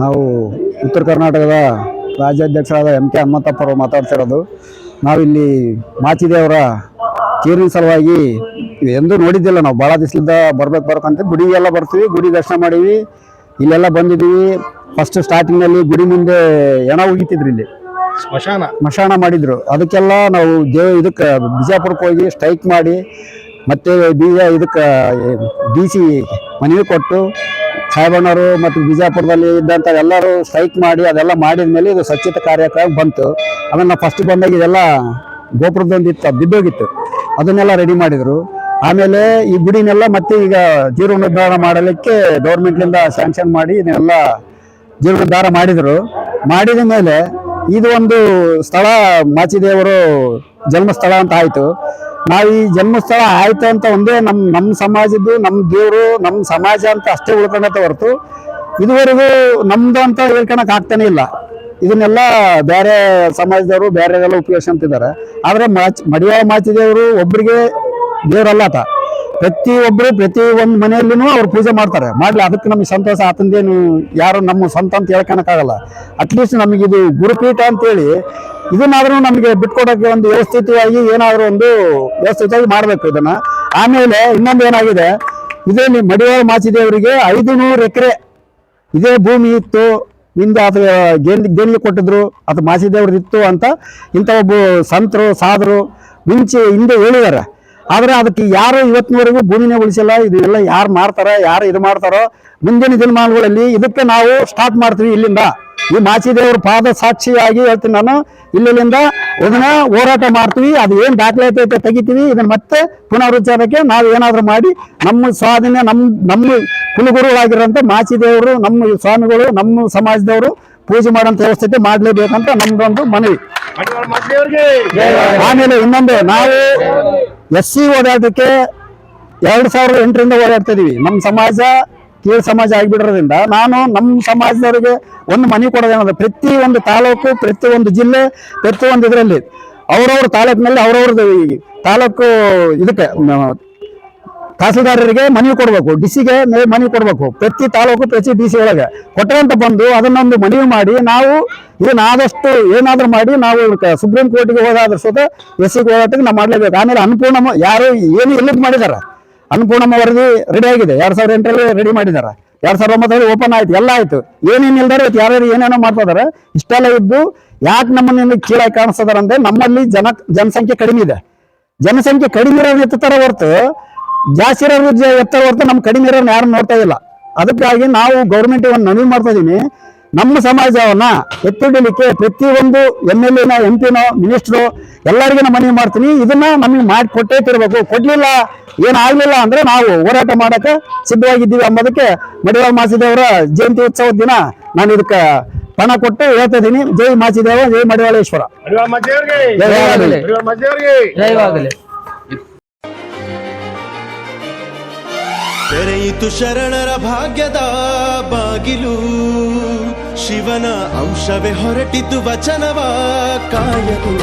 ನಾವು ಉತ್ತರ ಕರ್ನಾಟಕದ ರಾಜ್ಯಾಧ್ಯಕ್ಷರಾದ MK ಹನುಮಂತಪ್ಪ ಅವರು ಮಾತಾಡ್ತಿರೋದು. ನಾವಿಲ್ಲಿ ಮಾಚಿದೇವರ ತೀರಿನ ಸಲುವಾಗಿ ಎಂದೂ ನೋಡಿದ್ದಿಲ್ಲ. ನಾವು ಭಾಳ ದಿವಸದಿಂದ ಬರ್ಬೇಕಂತ ಗುಡಿಗೆಲ್ಲ ಬರ್ತೀವಿ, ಗುಡಿ ದರ್ಶನ ಮಾಡೀವಿ, ಇಲ್ಲೆಲ್ಲ ಬಂದಿದ್ದೀವಿ. ಫಸ್ಟ್ ಸ್ಟಾರ್ಟಿಂಗ್ನಲ್ಲಿ ಗುಡಿ ಮುಂದೆ ಹೆಣ ಉಗಿತಿದ್ರು, ಇಲ್ಲಿ ಸ್ಮಶಾನ ಮಾಡಿದ್ರು. ಅದಕ್ಕೆಲ್ಲ ನಾವು ಇದಕ್ಕೆ ಬಿಜಾಪುರಕ್ಕೆ ಹೋಗಿ ಸ್ಟ್ರೈಕ್ ಮಾಡಿ ಮತ್ತೆ ಇದಕ್ಕೆ DC ಮನವಿ ಕೊಟ್ಟು ಸಾಹೇಬಣ್ಣವರು ಮತ್ತು ಬಿಜಾಪುರದಲ್ಲಿ ಇದ್ದಂಥ ಎಲ್ಲರೂ ಸ್ಟ್ರೈಕ್ ಮಾಡಿ ಅದೆಲ್ಲ ಮಾಡಿದ ಮೇಲೆ ಇದು ಸ್ವಚ್ಛತೆ ಕಾರ್ಯಕ್ರಮ ಬಂತು. ಆಮೇಲೆ ನಾವು ಫಸ್ಟ್ ಬಂದಾಗ ಇದೆಲ್ಲ ಗೋಪುರದೊಂದು ಇತ್ತು, ಬಿದ್ದೋಗಿತ್ತು, ಅದನ್ನೆಲ್ಲ ರೆಡಿ ಮಾಡಿದರು. ಆಮೇಲೆ ಈ ಗುಡಿನೆಲ್ಲ ಮತ್ತೆ ಈಗ ಜೀರ್ಣೋದ್ಧಾರ ಮಾಡಲಿಕ್ಕೆ ಗೌರ್ಮೆಂಟ್ಲಿಂದ ಸ್ಯಾಂಕ್ಷನ್ ಮಾಡಿ ಇದನ್ನೆಲ್ಲ ಜೀರ್ಣೋದ್ಧಾರ ಮಾಡಿದರು. ಮಾಡಿದ ಮೇಲೆ ಇದು ಒಂದು ಸ್ಥಳ ಮಾಚಿದೇವರು ಜನ್ಮಸ್ಥಳ ಅಂತ ಆಯಿತು. ನಾವು ಈ ಜನ್ಮಸ್ಥಳ ಆಯ್ತು ಅಂತ ಒಂದೇ ನಮ್ಮ ಸಮಾಜದ್ದು, ನಮ್ಮ ದೇವರು, ನಮ್ಮ ಸಮಾಜ ಅಂತ ಅಷ್ಟೇ ಉಳ್ಕೊಂಡಂತ ಹೊರತು ಇದುವರೆಗೂ ನಮ್ದು ಅಂತ ಹೇಳ್ಕೊಳಕ್ ಆಗ್ತಾನೆ ಇಲ್ಲ. ಇದನ್ನೆಲ್ಲ ಬೇರೆ ಸಮಾಜದವರು ಬೇರೆಲ್ಲ ಉಪಯೋಗಿಸ್ತಿದ್ದಾರೆ. ಆದರೆ ಮಡಿವಾಳ ಮಾಚಿದೇವರು ಒಬ್ಬರಿಗೆ ದೇವರಲ್ಲ ಆತ. ಪ್ರತಿ ಒಂದು ಮನೆಯಲ್ಲೂ ಅವ್ರು ಪೂಜೆ ಮಾಡ್ತಾರೆ, ಮಾಡಲಿ, ಅದಕ್ಕೆ ನಮಗೆ ಸಂತೋಷ. ಆತಂದೇನು ಯಾರು ನಮ್ಮ ಸ್ವಂತ ಅಂತ ಹೇಳ್ಕೊಳಕ್ಕಾಗಲ್ಲ. ಅಟ್ಲೀಸ್ಟ್ ನಮಗಿದು ಗುರುಪೀಠ ಅಂತೇಳಿ ಇದನ್ನಾದ್ರೂ ನಮಗೆ ಬಿಟ್ಕೊಡೋಕ್ಕೆ ಒಂದು ವ್ಯವಸ್ಥಿತವಾಗಿ ಏನಾದರೂ ಒಂದು ವ್ಯವಸ್ಥಿತವಾಗಿ ಮಾಡಬೇಕು ಇದನ್ನ. ಆಮೇಲೆ ಇನ್ನೊಂದು ಏನಾಗಿದೆ, ಇದರಲ್ಲಿ ಮಡಿವಾಳ ಮಾಚಿದೇವರಿಗೆ 500 ಎಕರೆ ಇದೇ ಭೂಮಿ ಇತ್ತು, ಹಿಂದೆ ಅದು ಗೆಲ್ಲಿ ಕೊಟ್ಟಿದ್ರು, ಅದು ಮಾಚಿದೇವ್ರದ್ದು ಇತ್ತು ಅಂತ ಇಂಥ ಒಬ್ಬ ಸಂತರು ಸಾಧರು ಮುಂಚೆ ಹಿಂದೆ ಹೇಳಿದ್ದಾರೆ. ಆದರೆ ಅದಕ್ಕೆ ಯಾರು ಇವತ್ತಿನವರೆಗೂ ಭೂಮಿನೇ ಉಳಿಸಿಲ್ಲ. ಇದೆಲ್ಲ ಯಾರು ಮಾಡ್ತಾರೋ, ಯಾರು ಇದು ಮಾಡ್ತಾರೋ, ಮುಂದಿನ ದಿನಮಾನಗಳಲ್ಲಿ ಇದಕ್ಕೆ ನಾವು ಸ್ಟಾರ್ಟ್ ಮಾಡ್ತೀವಿ. ಇಲ್ಲಿಂದ ಈ ಮಾಚಿದೇವ್ರ ಪಾದ ಸಾಕ್ಷಿಯಾಗಿ ಹೇಳ್ತೀನಿ ನಾನು, ಇಲ್ಲಿಂದ ಇದನ್ನ ಹೋರಾಟ ಮಾಡ್ತೀವಿ. ಅದು ಏನು ದಾಖಲಾತಿ ಐತೆ ತೆಗಿತೀವಿ. ಇದನ್ನ ಮತ್ತೆ ಪುನರುಚ್ಚಾರಕ್ಕೆ ನಾವು ಏನಾದರೂ ಮಾಡಿ ನಮ್ಮ ಸ್ವಾಧೀನ, ನಮ್ಮ ಕುಲಗುರುಗಳಾಗಿರೋಂಥ ಮಾಚಿದೇವರು, ನಮ್ಮ ಸ್ವಾಮಿಗಳು, ನಮ್ಮ ಸಮಾಜದವರು ಪೂಜೆ ಮಾಡೋಂಥ ವ್ಯವಸ್ಥೆ ಮಾಡಲೇಬೇಕಂತ ನಮ್ದೊಂದು ಮನವಿ. ಆಮೇಲೆ ಇನ್ನೊಂದು, ನಾವು SC ಓಡಾಟಕ್ಕೆ 2008ರಿಂದ ಓಡಾಡ್ತಾ ಇದೀವಿ. ನಮ್ಮ ಸಮಾಜ ಕೀಳು ಸಮಾಜ ಆಗಿಬಿಡೋದ್ರಿಂದ ನಾನು ನಮ್ಮ ಸಮಾಜದವರಿಗೆ ಒಂದು ಮನವಿ ಕೊಡೋದೇನಂದ್ರೆ, ಪ್ರತಿ ಒಂದು ತಾಲೂಕು, ಪ್ರತಿ ಒಂದು ಜಿಲ್ಲೆ, ಪ್ರತಿ ಒಂದು ಇದರಲ್ಲಿ ಅವ್ರವ್ರ ತಾಲೂಕಿನಲ್ಲಿ ಅವ್ರವ್ರದ್ದು ತಾಲೂಕು ಇದಕ್ಕೆ ತಹಸೀಲ್ದಾರರಿಗೆ ಮನವಿ ಕೊಡಬೇಕು, DCಗೆ ಮನವಿ ಕೊಡಬೇಕು. ಪ್ರತಿ ತಾಲೂಕು ಪ್ರತಿ DC ಒಳಗೆ ಕೊಟ್ಟಂತ ಬಂದು ಅದನ್ನೊಂದು ಮನವಿ ಮಾಡಿ ನಾವು ಇದನ್ನಾದಷ್ಟು ಏನಾದರೂ ಮಾಡಿ ನಾವು ಸುಪ್ರೀಂ ಕೋರ್ಟ್ಗೆ ಹೋದಾದ್ರೂ ಸಹಿತ SC ಹೋರಾಟಕ್ಕೆ ನಾವು ಮಾಡಲೇಬೇಕು. ಆಮೇಲೆ ಅನ್ನಪೂರ್ಣಮ್ಮ ಯಾರು ಏನು ಎಲ್ಲಿಗೆ ಮಾಡಿದಾರೆ, ಅನ್ನಪೂರ್ಣಮ್ಮ ವರದಿ ರೆಡಿ ಆಗಿದೆ, 2008ರಲ್ಲಿ ರೆಡಿ ಮಾಡಿದ್ದಾರೆ, 2009ರಲ್ಲಿ ಓಪನ್ ಆಯ್ತು, ಎಲ್ಲ ಆಯ್ತು. ಏನೇನು ಇಲ್ದಾರೆ ಯಾರ್ಯಾರು ಏನೇನೋ ಮಾಡ್ತಿದಾರೆ. ಇಷ್ಟೆಲ್ಲ ಇದ್ದು ಯಾಕೆ ನಮ್ಮನ್ನ ಕೀಳಾಗಿ ಕಾಣಿಸ್ತದಾರೆ ಅಂದ್ರೆ, ನಮ್ಮಲ್ಲಿ ಜನಸಂಖ್ಯೆ ಕಡಿಮೆ ಇದೆ. ಜನಸಂಖ್ಯೆ ಕಡಿಮೆ ಇರೋರು ಎತ್ತರ ಹೊರತು ಜಾಸ್ತಿ ಇರೋರು ಎತ್ತರ ಹೊರತು ನಮ್ಮ ಕಡಿಮೆ ಇರೋರು ಯಾರು ನೋಡ್ತಾ ಇಲ್ಲ. ಅದಕ್ಕಾಗಿ ನಾವು ಗೌರ್ಮೆಂಟ್ ಒಂದು ಮನವಿ ಮಾಡ್ತಾ ಇದೀನಿ, ನಮ್ಮ ಸಮಾಜವನ್ನ ಎತ್ತಿಡಲಿಕ್ಕೆ ಪ್ರತಿಯೊಂದು MLA ನೋ MP ನೋ ಮಿನಿಸ್ಟ್ರು ಎಲ್ಲರಿಗೂ ನಾನು ಮನವಿ ಮಾಡ್ತೀನಿ. ಇದನ್ನ ನಮಗೆ ಮಾಡಿ ಕೊಟ್ಟೇ ತಿರ್ಬೇಕು. ಕೊಡ್ಲಿಲ್ಲ, ಏನಾಗ್ಲಿಲ್ಲ ಅಂದ್ರೆ ನಾವು ಹೋರಾಟ ಮಾಡಕ್ಕೆ ಸಿದ್ಧವಾಗಿದ್ದೀವಿ ಅಂಬೋದಕ್ಕೆ ಮಡಿವಾಳ ಮಾಚಿದೇವರ ಜಯಂತಿ ಉತ್ಸವದ ದಿನ ನಾನು ಇದಕ್ಕೆ ಪಣ ಕೊಟ್ಟು ಹೇಳ್ತಾ ಇದೀನಿ. ಜೈ ಮಾಚಿದೇವ, ಜೈ ಮಡಿವಾಳೇಶ್ವರ. ಜಯವಾಗಲಿ. ತೆರೆಯಿತು ಶರಣರ ಭಾಗ್ಯದ ಬಾಗಿಲು, ಶಿವನ ಅಂಶವೇ ಹೊರಟಿತು ವಚನವ ಕಾಯಲು.